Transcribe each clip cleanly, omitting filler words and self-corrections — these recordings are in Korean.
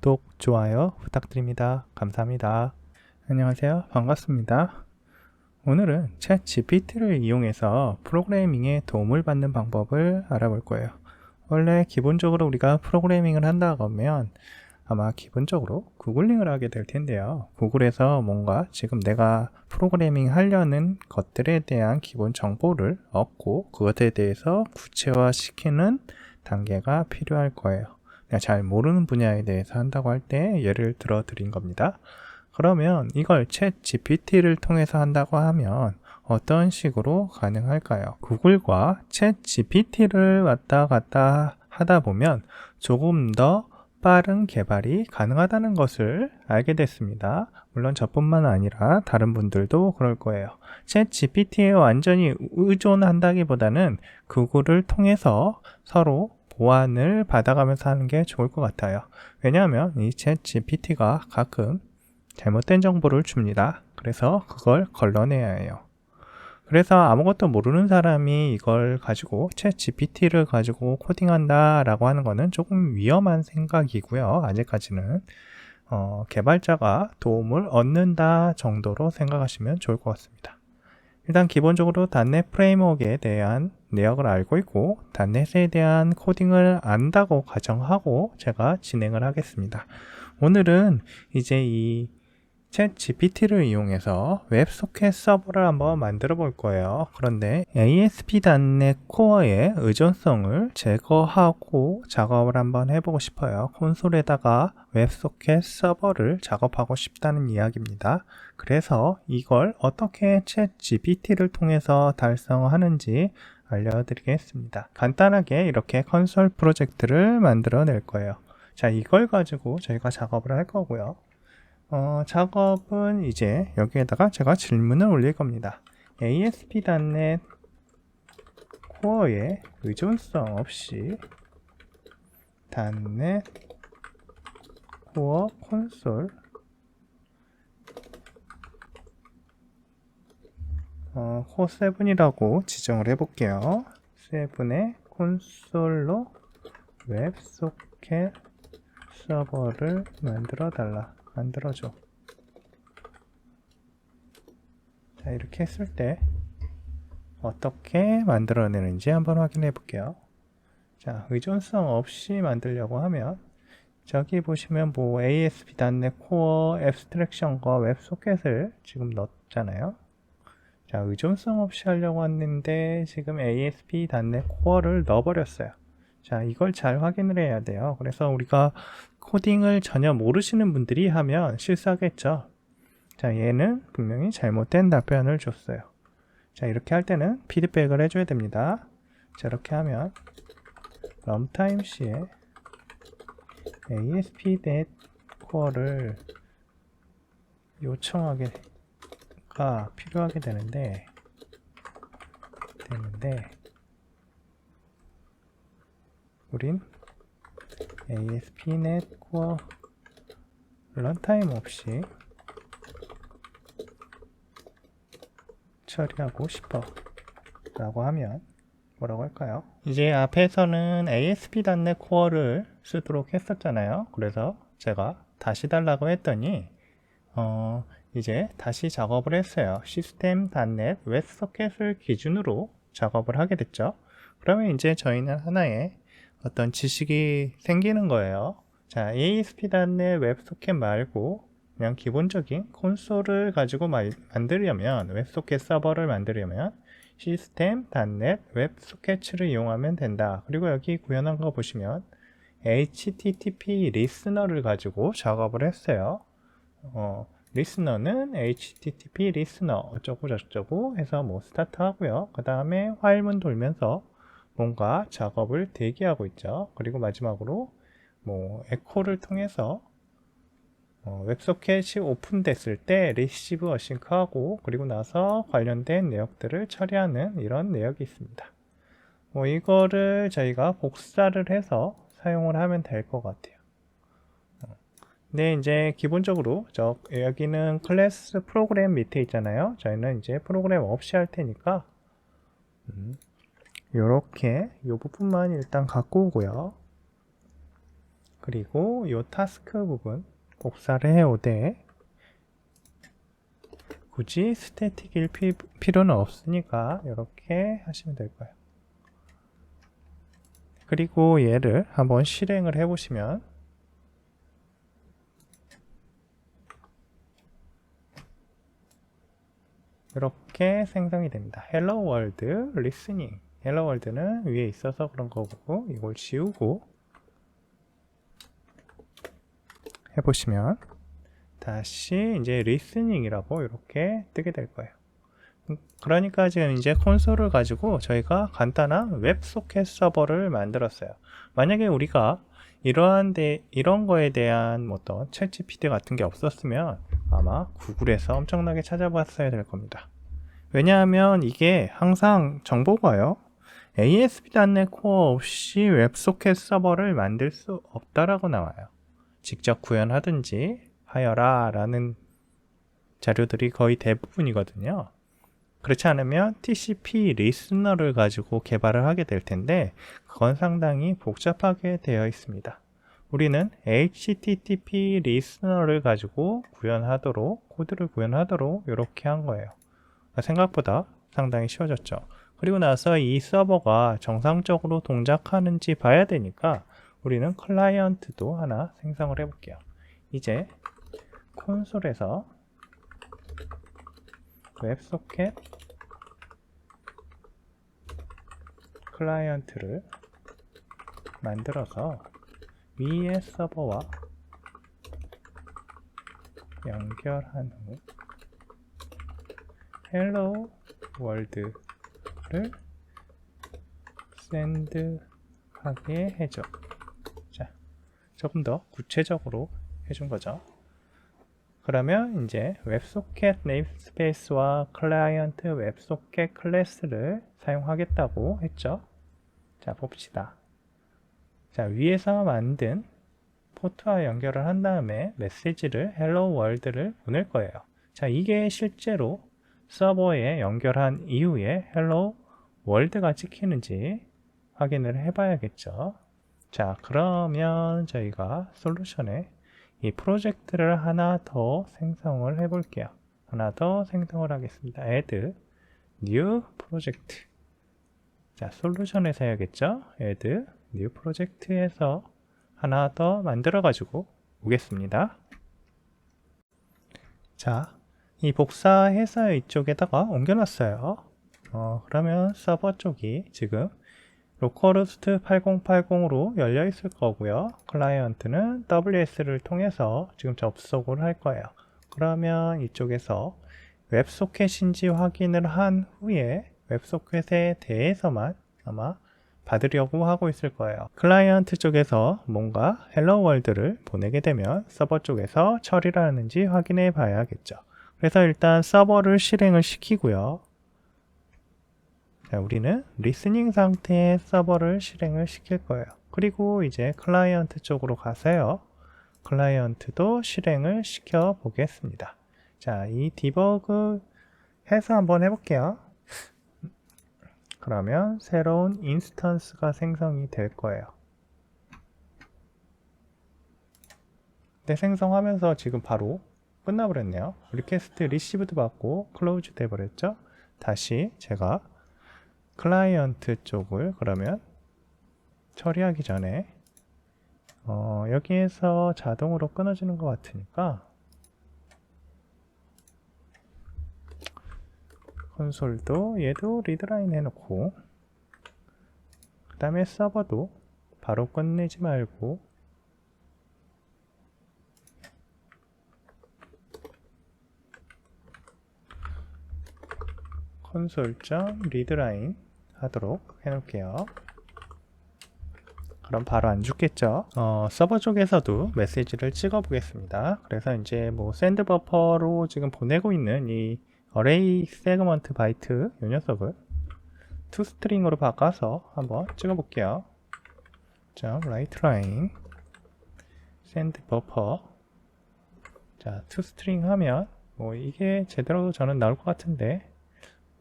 구독, 좋아요 부탁드립니다. 감사합니다. 안녕하세요. 반갑습니다. 오늘은 챗 GPT를 이용해서 프로그래밍에 도움을 받는 방법을 알아볼 거예요. 원래 기본적으로 우리가 프로그래밍을 한다고 하면 아마 기본적으로 구글링을 하게 될 텐데요. 구글에서 뭔가 지금 내가 프로그래밍 하려는 것들에 대한 기본 정보를 얻고 그것에 대해서 구체화시키는 단계가 필요할 거예요. 내가 잘 모르는 분야에 대해서 한다고 할 때 예를 들어 드린 겁니다. 그러면 이걸 챗 GPT를 통해서 한다고 하면 어떤 식으로 가능할까요? 구글과 챗 GPT를 왔다 갔다 하다 보면 조금 더 빠른 개발이 가능하다는 것을 알게 됐습니다. 물론 저뿐만 아니라 다른 분들도 그럴 거예요. 챗 GPT에 완전히 의존한다기보다는 구글을 통해서 서로 보완을 받아가면서 하는 게 좋을 것 같아요. 왜냐하면 이 챗 GPT가 가끔 잘못된 정보를 줍니다. 그래서 그걸 걸러내야 해요. 그래서 아무것도 모르는 사람이 이걸 가지고 챗 GPT를 가지고 코딩한다 라고 하는 거는 조금 위험한 생각이고요. 아직까지는 개발자가 도움을 얻는다 정도로 생각하시면 좋을 것 같습니다. 일단 기본적으로 .NET 프레임워크에 대한 내역을 알고 있고 .NET에 대한 코딩을 안다고 가정하고 제가 진행을 하겠습니다. 오늘은 이제 이 챗 GPT를 이용해서 웹소켓 서버를 한번 만들어 볼 거예요. 그런데 ASP.NET 코어의 의존성을 제거하고 작업을 한번 해보고 싶어요. 콘솔에다가 웹소켓 서버를 작업하고 싶다는 이야기입니다. 그래서 이걸 어떻게 챗 GPT를 통해서 달성하는지 알려드리겠습니다. 간단하게 이렇게 컨솔 프로젝트를 만들어 낼 거예요. 자, 이걸 가지고 저희가 작업을 할 거고요. 작업은 이제 여기에다가 제가 질문을 올릴 겁니다. ASP.NET 코어에 의존성 없이 .NET 코어 콘솔 코어 7이라고 지정을 해볼게요. 7의 콘솔로 웹소켓 서버를 만들어줘. 자, 이렇게 했을 때 어떻게 만들어내는지 한번 확인해 볼게요. 자, 의존성 없이 만들려고 하면 저기 보시면 뭐 ASP.NET Core Abstraction과 웹소켓을 지금 넣었잖아요. 자, 의존성 없이 하려고 했는데 지금 ASP.NET Core를 넣어버렸어요. 자, 이걸 잘 확인을 해야 돼요. 그래서 우리가 코딩을 전혀 모르시는 분들이 하면 실수하겠죠. 자, 얘는 분명히 잘못된 답변을 줬어요. 자, 이렇게 할 때는 피드백을 해줘야 됩니다. 자, 이렇게 하면 럼타임 시에 ASP.NET Core를 요청하게가 필요하게 되는데 우린 ASP.NET Core 런타임 없이 처리하고 싶어 라고 하면 뭐라고 할까요? 이제 앞에서는 ASP.NET Core를 쓰도록 했었잖아요. 그래서 제가 다시 달라고 했더니 이제 다시 작업을 했어요. 시스템.NET 웹소켓을 기준으로 작업을 하게 됐죠. 그러면 이제 저희는 하나의 어떤 지식이 생기는 거예요. 자, ASP.NET 웹소켓 말고 그냥 기본적인 콘솔을 가지고 만들려면 웹소켓 서버를 만들려면 시스템.NET 웹소켓을 이용하면 된다. 그리고 여기 구현한 거 보시면 HTTP 리스너를 가지고 작업을 했어요. 리스너는 HTTP 리스너 어쩌고 저쩌고 해서 뭐 스타트 하고요. 그 다음에 화일문 돌면서 뭔가 작업을 대기하고 있죠. 그리고 마지막으로 뭐 에코를 통해서 웹소켓이 오픈됐을 때 리시브 어싱크하고 그리고 나서 관련된 내역들을 처리하는 이런 내역이 있습니다. 뭐 이거를 저희가 복사를 해서 사용을 하면 될 것 같아요. 네, 이제 기본적으로 여기는 클래스 프로그램 밑에 있잖아요. 저희는 이제 프로그램 없이 할 테니까 요렇게 요 부분만 일단 갖고 오고요. 그리고 이 타스크 부분 복사를 해오되 굳이 스태틱일 필요는 없으니까 이렇게 하시면 될 거예요. 그리고 얘를 한번 실행을 해보시면 이렇게 생성이 됩니다. Hello World Listening. Hello World는 위에 있어서 그런 거고 이걸 지우고 해보시면 다시 이제 리스닝이라고 이렇게 뜨게 될 거예요. 그러니까 지금 이제 콘솔을 가지고 저희가 간단한 웹소켓 서버를 만들었어요. 만약에 우리가 이런 거에 대한 어떤 챗GPT 같은 게 없었으면 아마 구글에서 엄청나게 찾아봤어야 될 겁니다. 왜냐하면 이게 항상 정보가요, ASP.NET 코어 없이 웹소켓 서버를 만들 수 없다라고 나와요. 직접 구현하든지 하여라 라는 자료들이 거의 대부분이거든요. 그렇지 않으면 TCP 리스너를 가지고 개발을 하게 될 텐데 그건 상당히 복잡하게 되어 있습니다. 우리는 HTTP 리스너를 가지고 코드를 구현하도록 이렇게 한 거예요. 생각보다 상당히 쉬워졌죠. 그리고 나서 이 서버가 정상적으로 동작하는지 봐야 되니까 우리는 클라이언트도 하나 생성을 해 볼게요. 이제 콘솔에서 웹소켓 클라이언트를 만들어서 위에 서버와 연결한 후 Hello World를 샌드하게 해줘. 자, 조금 더 구체적으로 해준 거죠. 그러면 이제 웹소켓 네임스페이스와 클라이언트 웹소켓 클래스를 사용하겠다고 했죠. 자, 봅시다. 자, 위에서 만든 포트와 연결을 한 다음에 메시지를 Hello World를 보낼 거예요. 자, 이게 실제로 서버에 연결한 이후에 Hello World가 찍히는지 확인을 해봐야겠죠. 자, 그러면 저희가 솔루션에 이 프로젝트를 하나 더 생성을 해 볼게요. 하나 더 생성을 하겠습니다. Add New Project. 자, 솔루션에서 해야겠죠. Add New Project에서 하나 더 만들어 가지고 오겠습니다. 자, 이 복사해서 이쪽에다가 옮겨놨어요. 그러면 서버 쪽이 지금 로컬호스트 8080으로 열려 있을 거고요. 클라이언트는 WS를 통해서 지금 접속을 할 거예요. 그러면 이쪽에서 웹소켓인지 확인을 한 후에 웹소켓에 대해서만 아마 받으려고 하고 있을 거예요. 클라이언트 쪽에서 뭔가 헬로 월드를 보내게 되면 서버 쪽에서 처리를 하는지 확인해 봐야겠죠. 그래서 일단 서버를 실행을 시키고요. 자, 우리는 리스닝 상태의 서버를 실행을 시킬 거예요. 그리고 이제 클라이언트 쪽으로 가서요. 클라이언트도 실행을 시켜 보겠습니다. 자, 이 디버그 해서 한번 해볼게요. 그러면 새로운 인스턴스가 생성이 될 거예요. 근데 생성하면서 지금 바로 끝나버렸네요. 리퀘스트 리시브드 받고 클로즈 돼버렸죠. 다시 제가 클라이언트 쪽을 그러면 처리하기 전에 여기에서 자동으로 끊어지는 것 같으니까 콘솔도 얘도 리드라인 해놓고 그 다음에 서버도 바로 끝내지 말고 콘솔.리드라인 하도록 해놓을게요. 그럼 바로 안 죽겠죠. 서버 쪽에서도 메시지를 찍어 보겠습니다. 그래서 이제 뭐 샌드 버퍼로 지금 보내고 있는 이 어레이 세그먼트 바이트 이 녀석을 투스트링으로 바꿔서 한번 찍어 볼게요. 자, 라이트 라인 샌드 버퍼. 자, 투스트링 하면 뭐 이게 제대로 저는 나올 것 같은데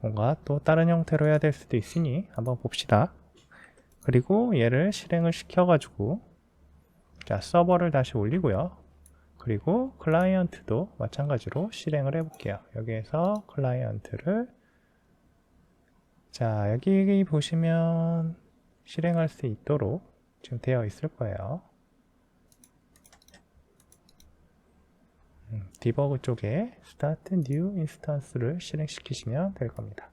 뭔가 또 다른 형태로 해야 될 수도 있으니 한번 봅시다. 그리고 얘를 실행을 시켜가지고 자, 서버를 다시 올리고요. 그리고 클라이언트도 마찬가지로 실행을 해볼게요. 여기에서 클라이언트를, 자, 여기 보시면 실행할 수 있도록 지금 되어 있을 거예요. 디버그 쪽에 Start New Instance를 실행시키시면 될 겁니다.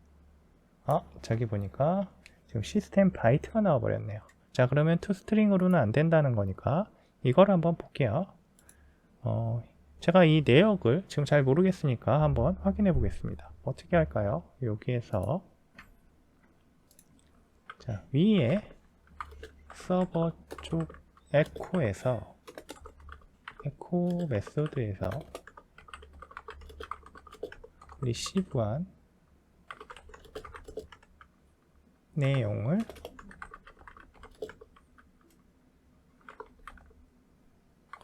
저기 보니까 지금 시스템 바이트가 나와버렸네요. 자, 그러면 toString으로는 안 된다는 거니까 이걸 한번 볼게요. 제가 이 내역을 지금 잘 모르겠으니까 한번 확인해 보겠습니다. 어떻게 할까요? 여기에서, 자, 위에 서버 쪽 에코에서, 에코 메소드에서 리시브한 내용을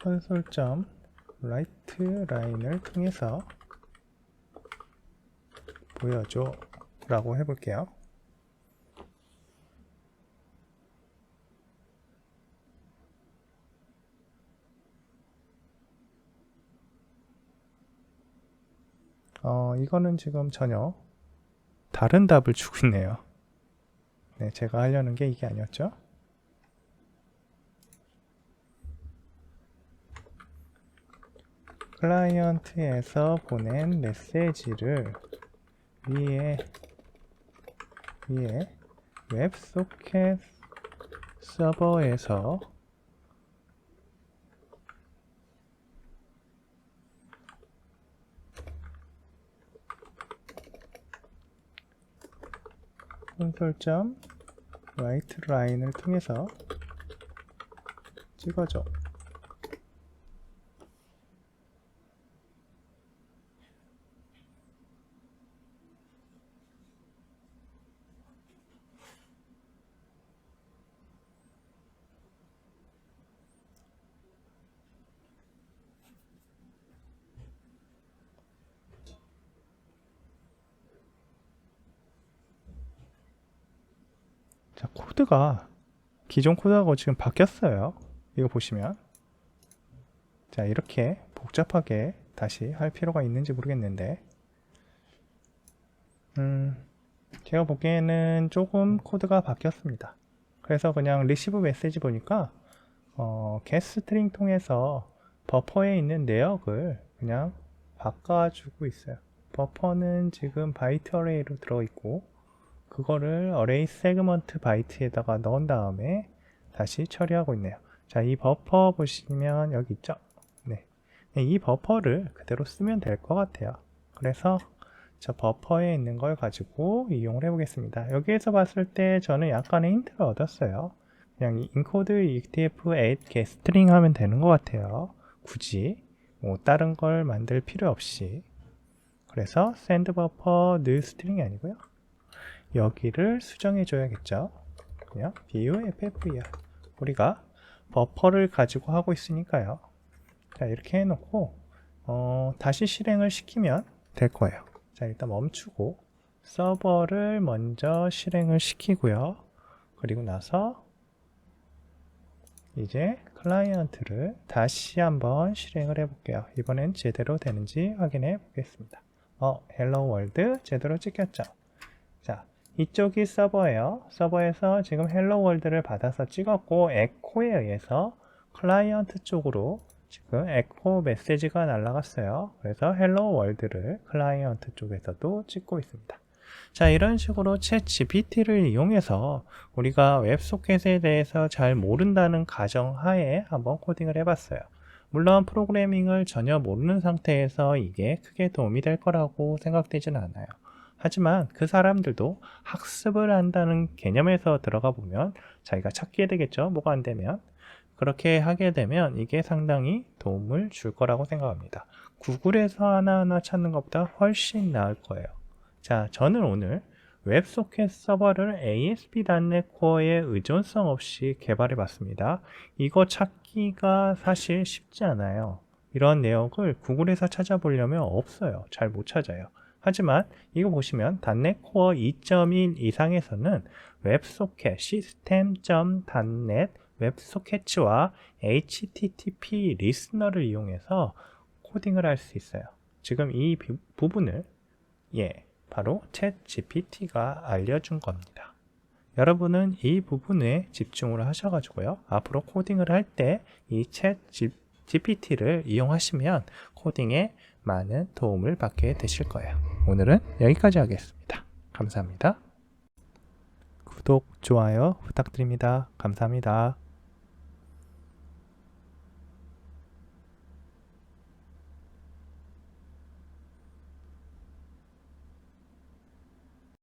console.write 라인을 통해서 보여줘 라고 해볼게요. 이거는 지금 전혀 다른 답을 주고 있네요. 네, 제가 하려는 게 이게 아니었죠. 클라이언트에서 보낸 메시지를 위에 웹소켓 서버에서 console.write 라인을 통해서 찍어줘. 자, 코드가 기존 코드하고 지금 바뀌었어요. 이거 보시면, 자, 이렇게 복잡하게 다시 할 필요가 있는지 모르겠는데, 제가 보기에는 조금 코드가 바뀌었습니다. 그래서 그냥 리시브 메시지 보니까 getString 통해서 버퍼에 있는 내역을 그냥 바꿔주고 있어요. 버퍼는 지금 바이트 어레이로 들어있고, 그거를 어레이 세그먼트 바이트에다가 넣은 다음에 다시 처리하고 있네요. 자, 이 버퍼 보시면 여기 있죠? 네. 이 버퍼를 그대로 쓰면 될 것 같아요. 그래서 저 버퍼에 있는 걸 가지고 이용을 해 보겠습니다. 여기에서 봤을 때 저는 약간의 힌트를 얻었어요. 그냥 include etf add getString 하면 되는 것 같아요. 굳이 뭐 다른 걸 만들 필요 없이. 그래서 send buffer new string이 아니고요, 여기를 수정해 줘야겠죠. 그냥 view ffr, 우리가 버퍼를 가지고 하고 있으니까요. 자, 이렇게 해놓고 다시 실행을 시키면 될 거예요. 자, 일단 멈추고 서버를 먼저 실행을 시키고요. 그리고 나서 이제 클라이언트를 다시 한번 실행을 해 볼게요. 이번엔 제대로 되는지 확인해 보겠습니다. 헬로 월드 제대로 찍혔죠. 자, 이쪽이 서버예요. 서버에서 지금 헬로 월드를 받아서 찍었고, 에코에 의해서 클라이언트 쪽으로 지금 에코 메시지가 날아갔어요. 그래서 헬로 월드를 클라이언트 쪽에서도 찍고 있습니다. 자, 이런 식으로 챗 GPT를 이용해서 우리가 웹소켓에 대해서 잘 모른다는 가정하에 한번 코딩을 해봤어요. 물론 프로그래밍을 전혀 모르는 상태에서 이게 크게 도움이 될 거라고 생각되지는 않아요. 하지만 그 사람들도 학습을 한다는 개념에서 들어가 보면 자기가 찾게 되겠죠. 뭐가 안 되면. 그렇게 하게 되면 이게 상당히 도움을 줄 거라고 생각합니다. 구글에서 하나하나 찾는 것보다 훨씬 나을 거예요. 자, 저는 오늘 웹소켓 서버를 ASP.NET 코어에 의존성 없이 개발해 봤습니다. 이거 찾기가 사실 쉽지 않아요. 이런 내역을 구글에서 찾아보려면 없어요. 잘 못 찾아요. 하지만 이거 보시면 .NET 코어 2.1 이상에서는 웹소켓 system.net 웹소켓과 HTTP 리스너를 이용해서 코딩을 할 수 있어요. 지금 이 부분을 바로 챗GPT가 알려준 겁니다. 여러분은 이 부분에 집중을 하셔가지고요. 앞으로 코딩을 할 때 이 챗GPT를 이용하시면 코딩에 많은 도움을 받게 되실 거예요. 오늘은 여기까지 하겠습니다. 감사합니다. 구독, 좋아요 부탁드립니다. 감사합니다.